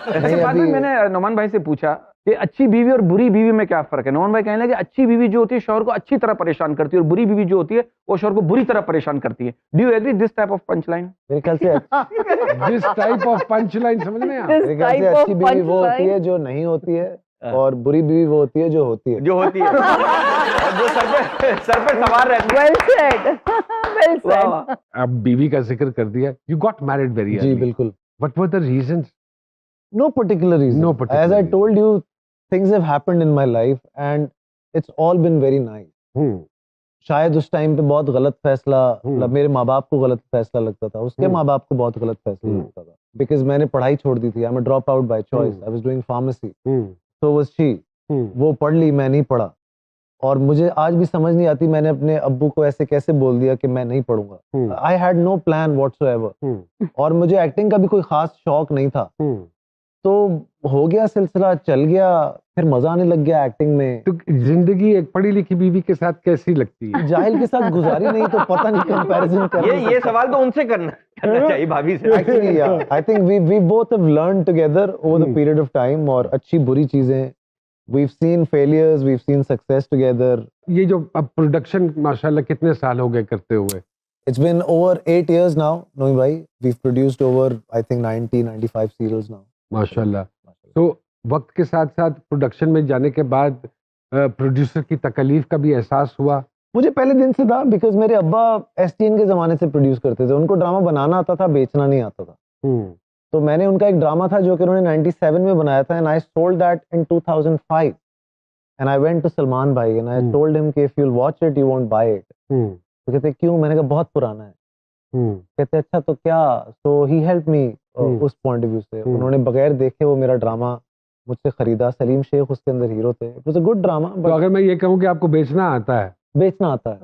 ऐसे बाद में मैंने नोमान भाई से पूछा कि अच्छी बीवी और बुरी बीवी में क्या फर्क है। नोमान भाई कहने लगे अच्छी बीवी जो होती है शौहर को अच्छी तरह परेशान करती है और बुरी बीवी जो होती है वो शौहर को बुरी तरह परेशान करती है। Do you agree this type of punch line? मेरे ख्याल से this type of punch line समझ में आ मेरे ख्याल से अच्छी बीवी वो होती है जो नहीं होती है और बुरी बीवी वो होती है जो होती है। और जो सर पे सवार रहती है। Well said, well said. अब बीवी का जिक्र कर दिया, यू गॉट मैरिड वेरी जी बिल्कुल। What were the reasons? No particular reason. No particular As I reason. told you, things have happened in my life and it's all been very nice. शायद उस time पे बहुत गलत फैसला, मतलब मेरे माँ बाप को गलत फैसला लगता था, उसके माँ बाप को बहुत गलत फैसला लगता था, बिकॉज मैंने पढ़ाई छोड़ दी थी। I am a drop out by choice. I was doing pharmacy, so was she. वो पढ़ ली, मैं नहीं पढ़ा, और मुझे आज भी समझ नहीं आती मैंने अपने अब्बू को ऐसे कैसे बोल दिया कि मैं नहीं पढ़ूंगा। I had no plan whatsoever, और मुझे एक्टिंग का भी कोई खास शौक नहीं था। तो हो गया सिलसिला, चल गया, फिर मजा आने लग गया एक्टिंग में। तो जिंदगी एक पढ़ी लिखी बीवी के साथ कैसी लगती है? जाहिल के साथ गुजारी नहीं तो पता नहीं कंपैरिजन कर। ये सवाल तो उनसे करना चाहिए भाभी से। Actually yeah I think we both have learn together over the period of time, और अच्छी बुरी चीजें, we've seen failures, we've seen success together. ये जो अब प्रोडक्शन माशाल्लाह कितने साल हो गए करते हुए? It's been over 8 years now, Nomi bhai. We've produced over, I think, 95 serials now. माशाल्लाह। तो वक्त के साथ साथ प्रोडक्शन में जाने के बाद प्रोड्यूसर की तकलीफ का भी एहसास हुआ? मुझे पहले दिन से था, बिकॉज मेरे अब्बा एसटीएन के जमाने से प्रोड्यूस करते थे। उनको ड्रामा बनाना आता था, बेचना नहीं आता था। तो मैंने उनका एक ड्रामा था जो कि उन्होंने 97 में बनाया था, and I sold that in 2005, and I went to Salman भाई एंड आई टोल्ड हिम कि if you will watch it you won't buy it. तो कहते क्यों? मैंने कहा बहुत पुराना है। कहते अच्छा तो क्या? सो ही हेल्प मी उस पॉइंट ऑफ व्यू से। उन्होंने बगैर देखे वो मेरा ड्रामा मुझसे खरीदा। सलीम शेख उसके अंदर हीरो थे। It was a good drama. तो अगर मैं ये कहूँ कि आपको बेचना आता है? बेचना आता है।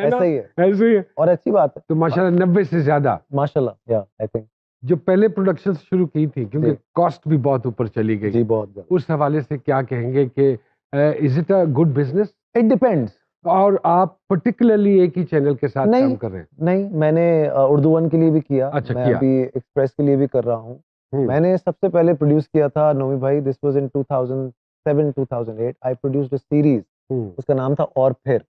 ऐसा ही है, ऐसे ही है, और अच्छी बात है। तो माशाल्लाह 90 से ज्यादा माशाल्लाह, या आई थिंक जो पहले प्रोडक्शन शुरू की थी, क्योंकि कॉस्ट भी बहुत ऊपर चली गई जी, बहुत ज्यादा। उस हवाले से क्या कहेंगे कि is it a good business? It depends. और आप पर्टिकुलरली एक ही चैनल के साथ काम कर रहे हैं? नहीं, मैंने उर्दू वन के लिए भी किया। अच्छा, मैं किया। अभी एक्सप्रेस के लिए भी कर रहा हूँ। मैंने सबसे पहले प्रोड्यूस किया था नोमी भाई, this was in 2007-2008। I produced a series, उसका नाम था और फिर।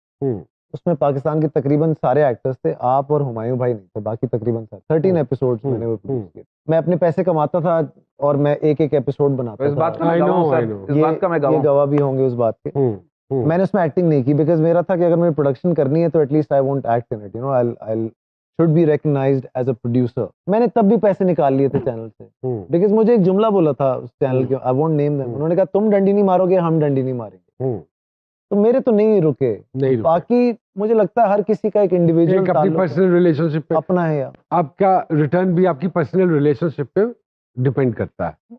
उसमें पाकिस्तान के तकरीबन सारे एक्टर्स थे, आप और हुमायूं भाई नहीं थे, बाकी तकरीबन 13 एपिसोड्स मैंने वो प्रोड्यूस किए। मैं अपने पैसे कमाता था और मैं एक एक एपिसोड बनाता था। इस बात का मैं गवाह ये गवाह भी होंगे उस बात के। मैंने उसमें एक्टिंग नहीं की, बिकॉज मेरा था कि अगर मुझे प्रोडक्शन करनी है तो at least I won't act in it, you know, I should be recognised as a producer. मैंने तब भी पैसे निकाल लिए थे चैनल से, बिकॉज मुझे एक जुमला बोला था उस चैनल के, आई वोंट नेम देम। उन्होंने कहा तुम डंडी नहीं मारोगे, हम डंडी नहीं मारेंगे। तो मेरे तो नहीं रुके। बाकी मुझे लगता है हर किसी का एक इंडिविजुअल अपनी पर्सनल रिलेशनशिप पे अपना है, या आपका रिटर्न भी आपकी पर्सनल रिलेशनशिप पे डिपेंड करता है।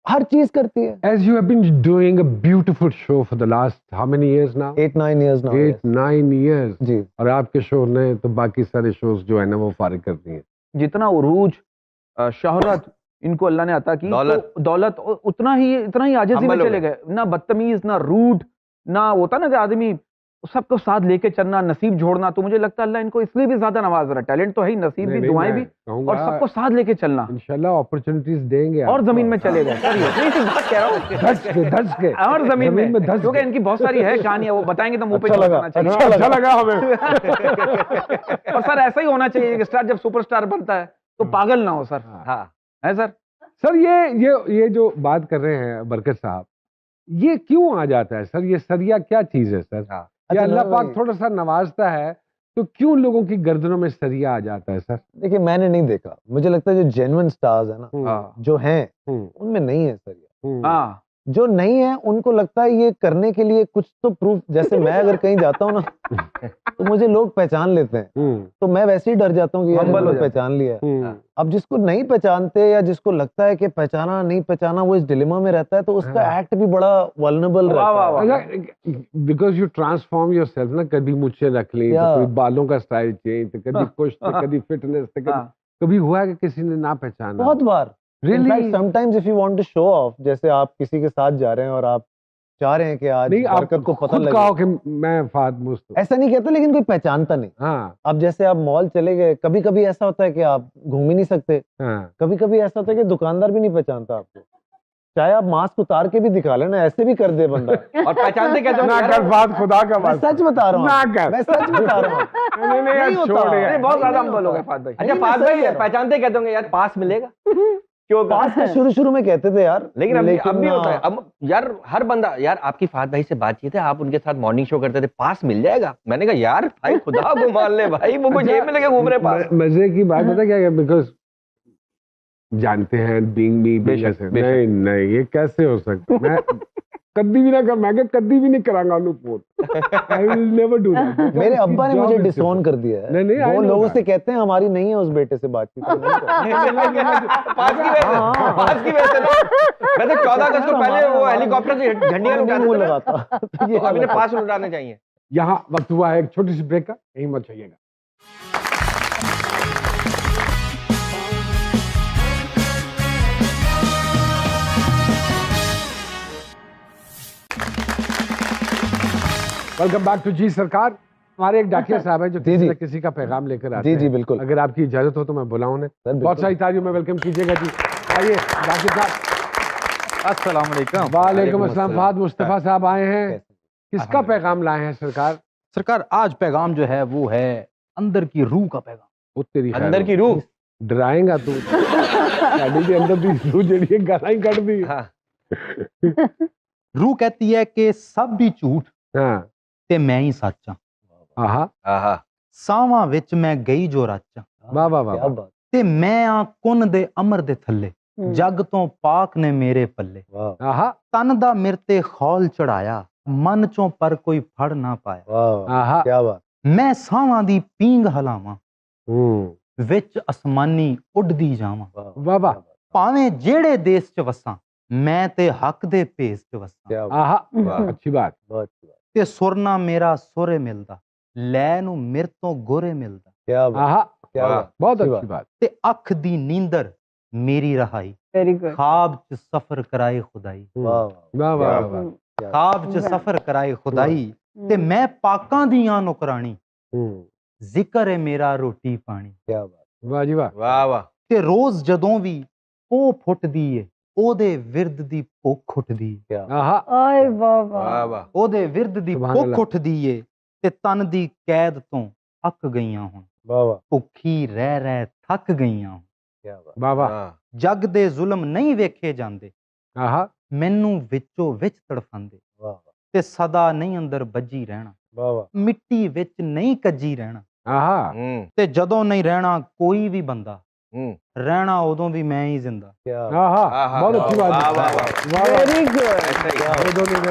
हर चीज करती है। As you have been doing a beautiful show for the last how many years now? 8-9 years now. 8-9 years जी। और आपके शो ने तो बाकी सारे शोज जो है ना वो फारिग कर दिए। जितना उरूज, शोहरत इनको अल्लाह ने अता की, दौलत इतना ही आजिज़ी में चले गए। ना बदतमीज, ना रूड, ना होता ना कि आदमी सबको साथ लेके चलना, नसीब जोड़ना। तो मुझे लगता है अल्लाह इनको इसलिए भी ज्यादा नवाज रहा है। टैलेंट तो है ही, नसीब भी, दुआएं भी, और सबको साथ लेके चलना। इंशाल्लाह अपॉर्चुनिटीज देंगे और जमीन में चले गए। नहीं बात कह रहा हूँ, धस के और जमीन में क्योंकि इनकी बहुत सारी है कहानियां, वो बताएंगे तो मुंह पे अच्छा लगा हमें। और सर ऐसा ही होना चाहिए कि स्टार जब सुपरस्टार बनता है तो पागल ना हो सर। हाँ है सर। सर ये जो बात कर रहे हैं बरकत साहब, ये क्यों आ जाता है सर? ये सरिया क्या चीज है सर? या अल्लाह पाक थोड़ा सा नवाजता है तो क्यों लोगों की गर्दनों में सरिया आ जाता है सर? देखिए, मैंने नहीं देखा। मुझे लगता है जो जेन्युइन स्टार्स है ना, जो हैं, उनमें नहीं है सरिया। हाँ, जो नहीं है उनको लगता है ये करने के लिए कुछ तो प्रूफ। जैसे मैं अगर कहीं जाता हूँ ना तो मुझे लोग पहचान लेते हैं, तो मैं वैसे ही डर जाता हूँ कि यार इन्होंने पहचान लिया है। अब जिसको नहीं पहचानते या जिसको लगता है कि पहचाना नहीं पहचाना, वो इस डिलेमा में रहता है, तो उसका एक्ट भी बड़ा वल्नरेबल रहता है। बिकॉज यू ट्रांसफॉर्म योरसेल्फ ना, कभी मुझे रख ली, तो कभी बालों का स्टाइल चेंज, तो कभी कुछ, तो कभी फिटनेस, तो कभी हुआ है कि किसी ने ना पहचाना? बहुत बार। Really? Sometimes if you want to show off, जैसे आप किसी के साथ जा रहे हैं और आप चाह रहे हैं कि आज नहीं, आप बरकत को पता खुद लगे। कहो कि मैं फहद मुस्त हूं। ऐसा नहीं कहता, लेकिन कोई पहचानता नहीं। हाँ अब जैसे आप मॉल चले गए, कभी कभी ऐसा होता है कि आप घूम ही नहीं सकते, हाँ कभी कभी ऐसा होता है कि दुकानदार भी नहीं पहचानता आपको, चाहे आप मास्क उतार के भी दिखा लेना, ऐसे भी कर दे बंदा। और पहचानते कहते हो ना यार, कर फहद, खुदा का मैं वास्ता सच बता रहा ना हूँ, कर। मैं सच बता रहा हूँ। नहीं नहीं यार, नहीं होता। छोड़ यार। नहीं, बहुत ज्यादा नहीं हम बोलोगे होता। फहद भाई। नहीं, अच्छा मैं फहद सही भाई कह रहा हूँ। पहचानते कहते होंगे यार पास मिलेगा क्यों पास तो शुरू में कहते थे यार, लेकिन अब भी होता है। अब यार हर बंदा, यार आपकी फहद भाई से बातचीत है, आप उनके साथ मॉर्निंग शो करते थे, पास मिल जाएगा। मैंने कहा यार भाई खुदा को मान ले भाई, वो जेब में लेके घूम रहे पास। मजे की बात पता क्या है, बिकॉज जानते हैं बीइंग मी बेशक, बेशक। नहीं नहीं ये कैसे हो सकता, मैं कभी भी ना कर, मैं कभी भी नहीं करांगा उन्हें phone. I will never do that. मेरे अब्बा ने मुझे डिसोन कर दिया है। नहीं, नहीं, I वो know लोगों that. से कहते हैं हमारी नहीं है उस बेटे से बातचीत। तो नहीं करते। पास की वजह से, पास की वजह से ना। मैं तो 14 अगस्त को पहले वो हेलीकॉप्टर से झंडियां नहीं मुंह उड़ाते लगाता। थे, ये तो अभी ने हालत है। पास उड़ाने चाहिए। यहाँ वक्त हुआ है एक छोटी सी ब्रेक का, यहीं मत जाइएगा। वेलकम बैक टू जी सरकार। हमारे एक डाकिया साहब है जो जी, किसी जी। न किसी का पैगाम लेकर आते जी हैं। जी बिल्कुल अगर आपकी इजाजत हो तो मैं बुलाऊं उन्हें। सर, बहुत बिल्कुल। सारी तालियों में वेलकम कीजिएगा जी। आइए डाकिया साहब। अस्सलाम वालेकुम। वालेकुम अस्सलाम। फहद मुस्तफा साहब आए हैं, कैसे? किसका पैगाम लाए हैं सरकार? सरकार आज पैगाम जो है वो है अंदर की रूह का पैगाम। वो तेरी खैर अंदर हो। की रूह। डराएगा तू। साड़ी के अंदर दी रूह जड़ी है, गाना ही कट दी। हाँ। रूह कहती है कि सब भी झूठ हाँ ते मैं ही सच हां। आहा आहा। सावां विच मैं गई जो रच हां, वाह वाह वाह क्या वाह। बात। ते मैं आ कुन दे अमर दे थल्ले, जग तो पाक ने मेरे पल्ले। वाह आहा तन दा मिरते खौल चढ़ाया, मन चों पर कोई फड़ ना पाया। वाह आहा। क्या बात। मैं सावां दी पींग हलावां, हम्म, विच असमानी उड़दी जावां। वाह वाह। भावें जेड़े देश च वसां, मैं ते हक दे भेस च वसां। क्या बात। आहा वाह। अच्छी बात। बहुत अच्छी बात। ते सुरना मेरा सुरे मिलदा, लै नू मिर तो गोरे मिलदा। क्या बात। आहा क्या वाह। बात। बहुत अच्छी अच्छी बात। ते अख दी नींदर मेरी रहाई, वेरी गुड। ख्वाब च सफर कराए खुदाई। वाह वाह वाह क्या वाह वाह। क्या ख्वाब च सफर कराए खुदाई, ते मैं पाकां दियां नौकरानी, हम्म, जिक्र है मेरा रोटी पानी। क्या बात। वाह जी वाह। वाह वाह। ते रोज जदों भी पोह फुटदी ए, ओदे विरद दी भुख उठदी ए। क्या आहा ओए वाह वाह वाह। वाह। ओदे विरद दी सुभान भुख अल्लाह। उठदी ए, ते तन दी कैद तो अक गईयां हुण, वाह वाह भुखी रह रह थक गईयां हुण। क्या बात। वाह वाह। वाह। जग दे जुल्म नहीं वेखे जांदे, आहा मैनू विचों विच तड़फांदे, वाह वाह ते सदा नहीं अंदर बज्जी रहना, वाह वाह। मिट्टी विच नहीं कज्जी रहना। आहा ते जदों नहीं रहना कोई भी बंदा, हम्म। रहना उदों भी मैं ही जिंदा। क्या आहा आहा। बहुत अच्छी बात। वाह, वाह, वाह। वाह वाह। Very good. ऐसा ही। दो नहीं